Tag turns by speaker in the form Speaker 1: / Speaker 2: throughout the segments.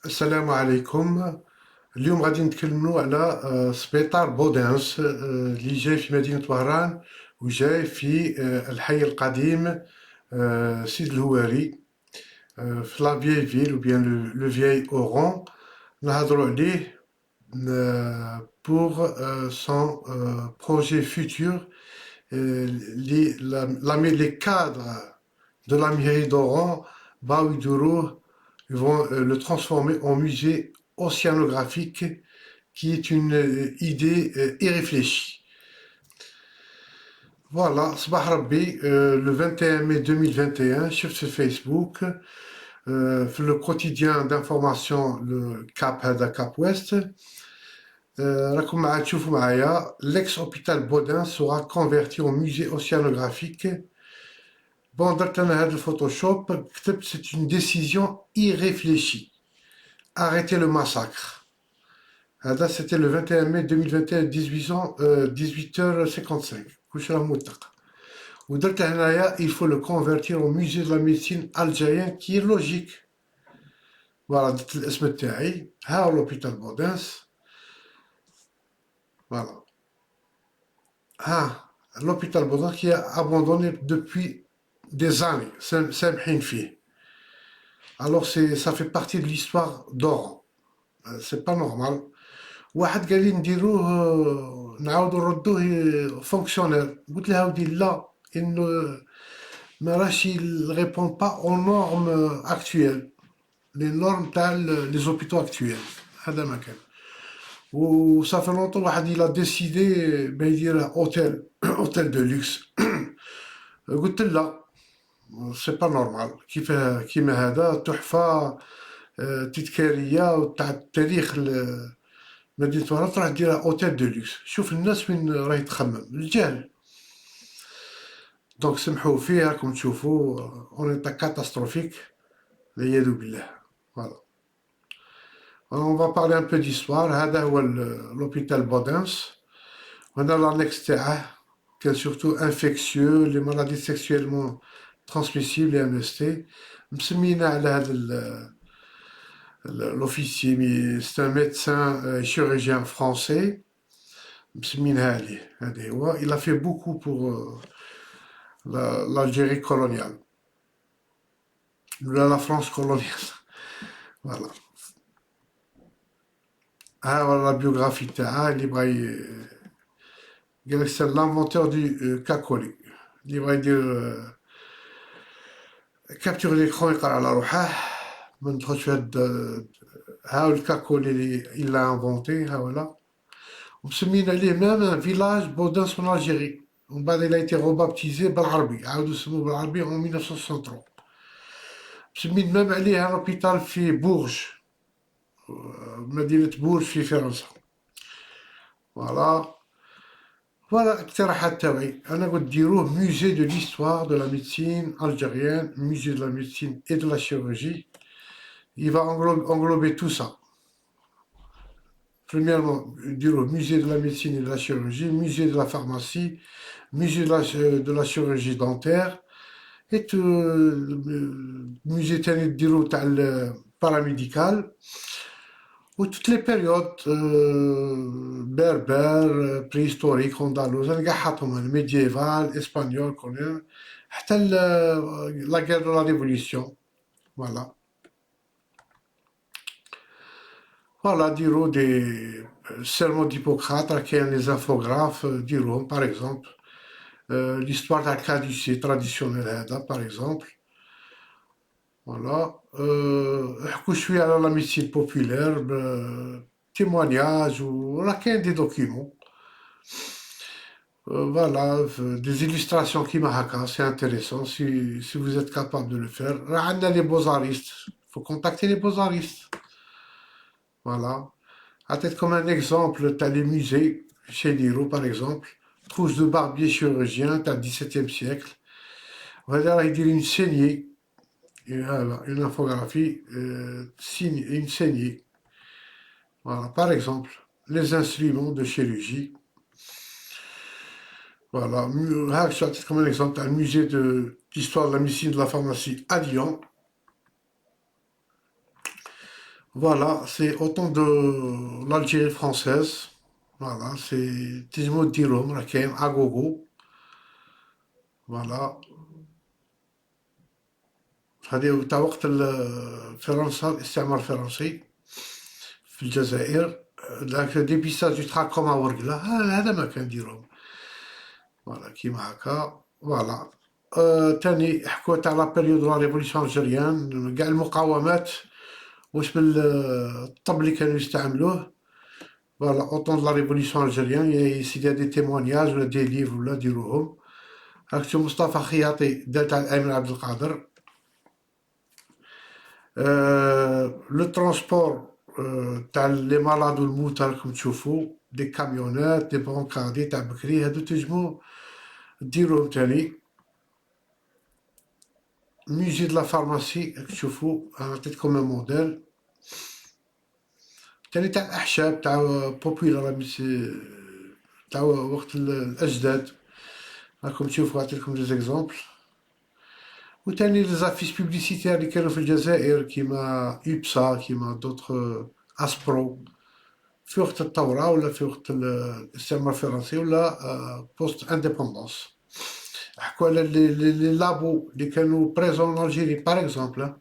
Speaker 1: السلام عليكم. اليوم غادي نتكلموا على سبيطار بودانس اللي جاي في مدينة وهران وجاي في الحي القديم سيد الهواري في لا فيي فيل ou bien le vieil Oran. نهضروا عليه pour son projet futur. Les cadres de la mairie d'Oran, Baouidourou, ils vont le transformer en musée océanographique, qui est une idée irréfléchie. Voilà, Sabah Rabbi, le 21 mai 2021, sur ce Facebook, le quotidien d'information, le Cap Hada Cap Ouest, راكم معايا تشوفوا معايا l'ex-hôpital Baudin sera converti en musée océanographique. Bon, درت انا هذا الفوتوشوب كتبت c'est une décision irréfléchie. Arrêtez le massacre. هذا c'était le 21 mai 2021 18h55. كلشي راه موثق. ودرت هنايا il faut le convertir au musée de la médecine algérienne qui est logique. Voilà, درت الاسم تاعي. ها هو l'hôpital Baudins. Voilà. Ah, l'hôpital Baudin qui est abandonné depuis des années. سامحين فيه. Alors ça fait partie de l'histoire d'Oran. C'est pas normal. واحد قال لي نديروه نعاودو نردوه فونكسيونيل. قلت له هاودي لا انه ما راهش ريبون با aux normes actuelles. Les normes تاع les hôpitaux actuels. هذا ما كان. وصا في لونطون واحد il a décidé باه يدير اوتيل اوتيل دو لوكس. قلت لا سي با نورمال كيما هذا تحفه تذكاريه وتاع التاريخ مدينه وهران تروح ديرها اوتيل دو لوكس. شوف الناس وين راهي تخمم الجهل. دونك سمحوا فيه راكم تشوفوا اون ايتا كاتاستروفيك والعياذ بالله. فوالا on va parler un peu d'histoire. هذا هو l'hôpital Baudins. وهنا l'annexe تاعه كان surtout infectieux, les maladies sexuellement transmissibles, les MST. مسمينا على هذا l'officier, mais c'est un médecin chirurgien français. مسمينها عليه. هذا هو. Il a fait beaucoup pour l'Algérie coloniale. La France coloniale. Voilà. Ah, voilà la biographie تاعها اللي بغى قال لك c'est l'inventeur du كاكولي اللي بغى يدير كابتور ليكرون يقرا على روحه. ما ندخلش في هاد ها الكاكولي اللي l'a انفونتي. ها ولا ومسمين عليه مام فيلاج بودانس من الجيري. ومن بعد il a été rebaptisé بالعربي. عاودوا سموه بالعربي en 1963. مسمين مام عليه لوبيتال في بورج مدينة بورج في فرنسا. فوالا Voilà, اقتراحات تاعي. أنا قلت ديروه musée de l'histoire de la médecine algérienne, musée de la médecine et de la chirurgie. Il va englober tout ça. Premièrement, diroه musée de la médecine et de la chirurgie, musée de la pharmacie, musée de la chirurgie dentaire, et musée تاني ديروه تاع paramédical. Ou toutes les périodes berbères, préhistoriques, andalous, médiévales, espagnoles, coloniales, حتى la guerre de la Révolution. Voilà. Voilà, diront des sermons d'Hippocrate, qui sont les infographes, diront par exemple l'histoire de la caducée traditionnelle, par exemple. Voilà. Je suis à la médecine populaire, témoignages ou là qu'il y a des documents. Voilà, des illustrations qui m'accrochent, c'est intéressant si vous êtes capable de le faire. On a les beaux-artistes, il faut contacter les beaux-artistes. Voilà. À tête comme un exemple, tu as les musées, chez Liro par exemple, trousse de barbier chirurgien, tu as le XVIIe siècle. On va dire, il dit une saignée. Une infographie, une saignée. Voilà, par exemple, les instruments de chirurgie. Voilà, comme un exemple, un musée d'histoire de la médecine de la pharmacie à Lyon. Voilà, c'est autant de l'Algérie française. Voilà, c'est Tijmo Dirom, Rakem, Agogo. Voilà. هذه تاع وقت فرنسا الاستعمار الفرنسي في الجزائر. ذاك ديبيساج دو تراكوما ورقله هذا ما كنديرهم. فوالا كيما هكا. فوالا. تاني حكوا تاع لا بيريود لا ريفوليسيون الجيريان كاع المقاومات واش بالطب اللي كانوا يستعملوه. فوالا اوطون لا ريفوليسيون الجيريان سيدي دي تيمونياج ولا دي ليف ولا ديروهم. راك تشوف مصطفى خياطي دار تاع الامين عبد القادر. لو ترونسبور تاع لي مالاد والموتى راكم تشوفوا دي كاميونات دي برونكاردي تاع بكري هادو تنجمو ديروهم تاني. musée de la pharmacie راك تشوفوا عطيتكم ان موديل تاني تاع الاحشاب تاع بوبيلار تاع وقت الاجداد. راكم تشوفوا عطيتكم دي زيكزامبل. وتاني لي زافيش بوبليسيتير اللي كانوا في الجزائر كيما يوبسا كيما دوطخ اسبرو في وقت الثورة ولا في وقت الاستعمار الفرنسي ولا بوست انديبوندونس. حكوا على لي لابو اللي كانوا بريزون الجيري باغ اكزومبل.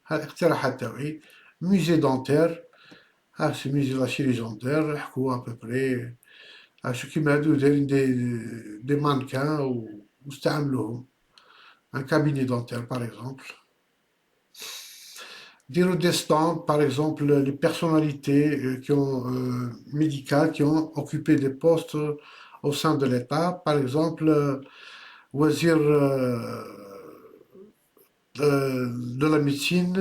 Speaker 1: هاد الاقتراحات تاعي musée dentaire. سي musée لا chirurgie dentaire حكوا ابوبري شو كيما هادو دايرين دي مانكان واستعملوهم un cabinet dentaire par exemple. Dire des stands, par exemple, les personnalités qui ont médicales, qui ont occupé des postes au sein de l'État, par exemple, Wazir de la médecine,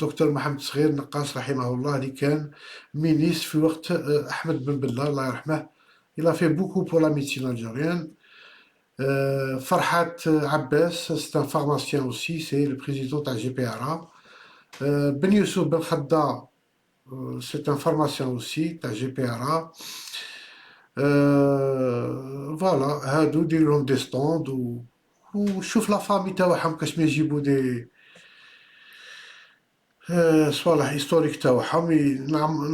Speaker 1: Dr Mohamed Sghir Naqas rahimahullah, اللي كان ministre في وقت Ahmed Ben Bella, الله يرحمه. Il a fait beaucoup pour la médecine algérienne. Farhat Abbas, c'est un pharmacien aussi, c'est le président de la GPRA. Ben Youssouf Ben Khadda, c'est un pharmacien aussi, de la GPRA. Voilà, هادو دير لهم دي ستوند وشوف لا فامي تاعهم كاش ما يجيبوا دي صوالح هيستوريك تاعهم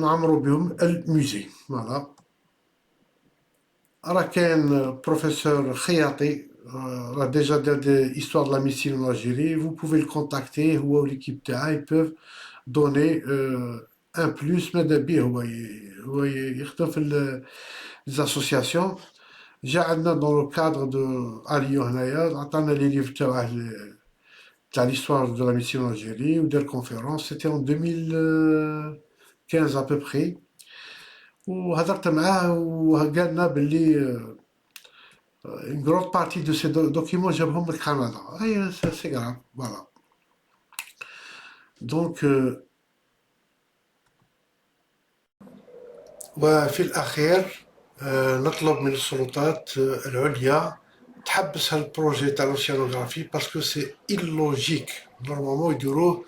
Speaker 1: نعمروا بهم الموزي. فوالا. راه كاين بروفيسور خياطي راه ديجا دار دي histoire de la médecine en Algérie. Vous pouvez le contacter هو والéquipe تاعه. Ils peuvent donner un plus. ماذا بيه هو يخدم في les associations. جا عندنا dans le cadre de عليو هنايا عطانا لي ليف تاعه تاع l'histoire de la médecine en Algérie ودار conférence. C'était en 2015 à peu près. وهضرت معاه وقالنا باللي une grande partie de ces documents جابهم من كندا. اي سي غراف. فوالا. دونك وفي الاخير نطلب من السلطات العليا تحبس هالبروجي تاع l'océanographie parce que c'est illogique. Normalement يديروه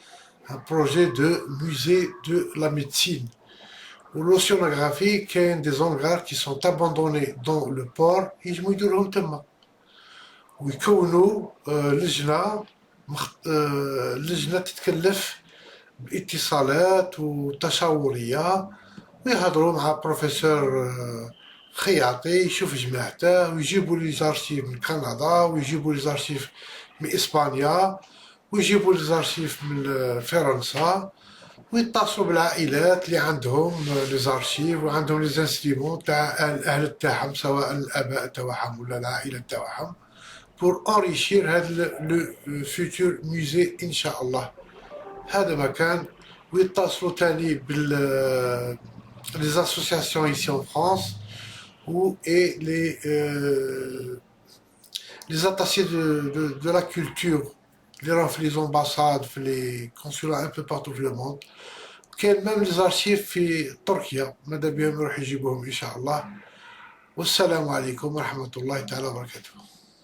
Speaker 1: un projet de musée de la médecine. والoceanographie كاين des hangars qui sont abandonnés dans le port يجمو يديروهم تما ويكونوا لجنة تتكلف باتصالات وتشاورية ويهضروا مع بروفيسور خياطي يشوف جماعته ويجيبوا لي زارشيف من كندا ويجيبوا لي زارشيف من اسبانيا ويجيبوا لي زارشيف من فرنسا ويتصلوا بالعائلات اللي عندهم لي زارشيف وعندهم لي زانسترومون تاع الاهل تاعهم سواء الاباء تاعهم ولا العائله تاعهم pour enrichir le futur musée إن شاء الله. هذا مكان. ويتصلوا تاني بال les associations ici en France et les attachés de la culture les ambassades, les consulats un peu partout dans le monde. كاين même les archives في تركيا ماذا بهم يروح يجيبوهم إن شاء الله. والسلام عليكم ورحمة الله تعالى وبركاته.